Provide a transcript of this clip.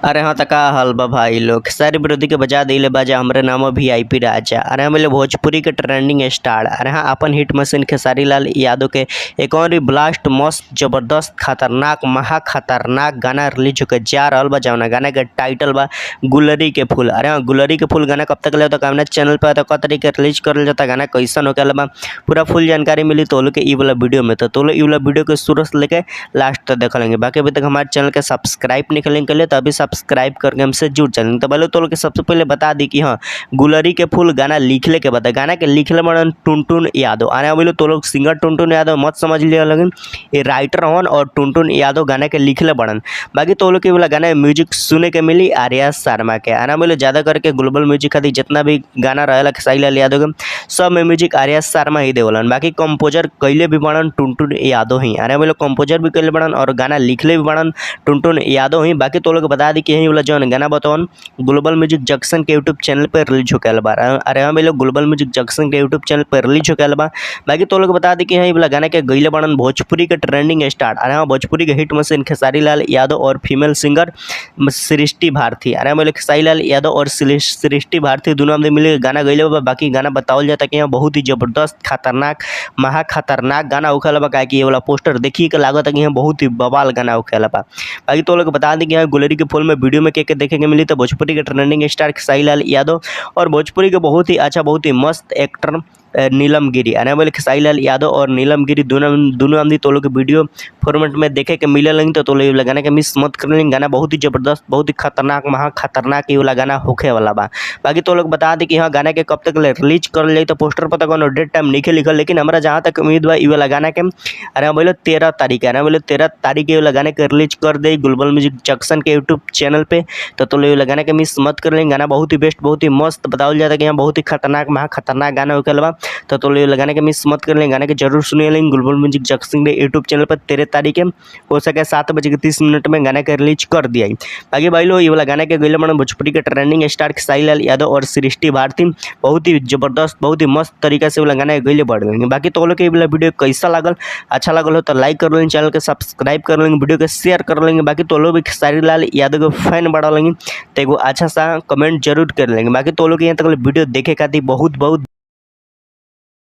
अरे हाँ तका हल बा भाई लोग सारी विरोधी के बजा दिले बाजा हमरे नाम वीआईपी राजा। अरे हम भोजपुरी के ट्रेंडिंग स्टार। अरे हाँ अपन हिट मशीन खेसारी लाल यादव के एक और ब्लास्ट मस्त जबरदस्त खतरनाक महा खतरनाक गाना रिलीज होकर जा रहा बा। जौना गाना के टाइटल बा गुलरी के फूल। अरे हाँ गुलरी के फूल गाना कब तक ले तो कामना चैनल पर तो कतरी के रिलीज कर जाता गाना कैसन होकर बा पूरा फुल जानकारी मिली तो के ई वाला वीडियो में तो ये वाला वीडियो के शुरू से लेके लास्ट तक देख लेंगे। बाकी अभी तक हमारे चैनल के सब्सक्राइब नहीं करेंगे के लिए तो अभी सब्सक्राइब करके हमसे जुड़ चलेंगे। तो बोलो तो सबसे पहले बता दी कि हाँ गुलरी के फूल गाना लिखले के बता गाना के लिखले बड़न टुनटुन यादव। आने बोलो तो लोग सिंगर टुनटुन यादव मत समझ लिया लगन ये राइटर हन और टुनटुन यादव गाना के लिखले बड़न। बाकी तो लोग के वाला गाना म्यूजिक सुने के मिली आर्या शर्मा के। आना बोलो ज़्यादा करके ग्लोबल म्यूजिक खातिर जितना भी गाना रहेला खेसारी लाल यादव के सब में म्यूजिक आर्या शर्मा ही देवलन। बाकी कंपोजर कैले भी बड़न टुनटुन यादव ही। आने बोलो कंपोजर भी कैले बड़न और गाना लिखले भी बड़न टुनटुन यादव ही। बाकी तो लोग बता दी कि यही वाला जो गाना बताओ ग्लोबल म्यूजिक जंक्शन के यूट्यूब चैनल पर रिलीज होकर बा। अरे हाँ भाई लोग ग्लोबल म्यूजिक जंक्शन के यूट्यूब चैनल पर रिलीज होकर बा। बाकी तो लोग बता दी कि यही वाला गाना के गईले बड़न भोजपुरी के ट्रेंडिंग स्टार। अरे हाँ भोजपुरी के हिट मशीन खेसारी लाल यादव और फीमेल सिंगर सृष्टि भारती। अरे हाँ खेसारी लाल यादव और सृष्टि भारती दोनों में मिले गाना गईले बा। बाकी गाना बताओ जाता कि यहाँ बहुत ही जबरदस्त खतरनाक महा खतरनाक गाना होखेला बा। काहे कि ये वाला पोस्टर देखिए के लागत है कि यहाँ बहुत ही बवाल गाना होखेला बा। बाकी तो लोग बता दें कि यहाँ गुलरी के फूल में वीडियो में के देखे के मिली तो भोजपुरी के ट्रेंडिंग स्टार खेसारी लाल यादव और भोजपुरी के बहुत ही अच्छा बहुत ही मस्त एक्टर नीलम गिरी। आने वाले खेसारी लाल यादव और नीलम गिरी दोनों आमदी तो लोग वीडियो फॉर्मेट में देखे के मिले लेंगे तो लोग गाना के मिस मत कर लेंगे। गाना बहुत ही जबरदस्त बहुत ही खतरनाक महा खतरनाक ये वाला गाना होखे वाला बा। बाकी तो लोग बता दी कि हाँ गाना के कब तक रिलीज कर ले तो पोस्टर पर तक डेट टाइम नहीं लिखल लेकिन हमारा जहाँ तक उम्मीद बा ये वाला गाना के अरे बोले 13 तारीख है। बोले 13 तारीख ये वाला गाना के रिलीज कर दे ग्लोबल म्यूजिक जंक्शन के यूट्यूब चैनल पे तो लोग गाना के मिस मत कर लेंगे। गाना बहुत ही बेस्ट बहुत ही मस्त बताओ जाता है कि यहाँ बहुत ही खतरनाक महा खतरनाक गाना होखे बा। तो लगाने के मिस मत कर लेंगे। गाने के जरूर सुनिए लेंगे ग्लोबल म्यूजिक जंक्शन के यूट्यूब चैनल पर 13 तारीख है हो सके 7:30 में गाना के रिलीज कर दिया। बाकी भाई लोग ये वाला गाना के गईले बड़न भोजपुरी के ट्रेंडिंग स्टार खेसारी लाल यादव और सृष्टि भारती बहुत ही जबरदस्त बहुत ही मस्त तरीका से वाला गाना गईले बढ़ लेंगे। बाकी तो लोग के वाला वीडियो कैसा लागल अच्छा लागल हो तो लाइक कर लेंगे चैनल के सब्सक्राइब कर लेंगे वीडियो के शेयर कर लेंगे। बाकी तो लोग भी खेसारी लाल यादव के फैन बढ़ा लेंगे तो एगो अच्छा सा कमेंट जरूर कर लेंगे। बाकी तो लोग यहाँ तक वीडियो देखे खातिर बहुत बहुत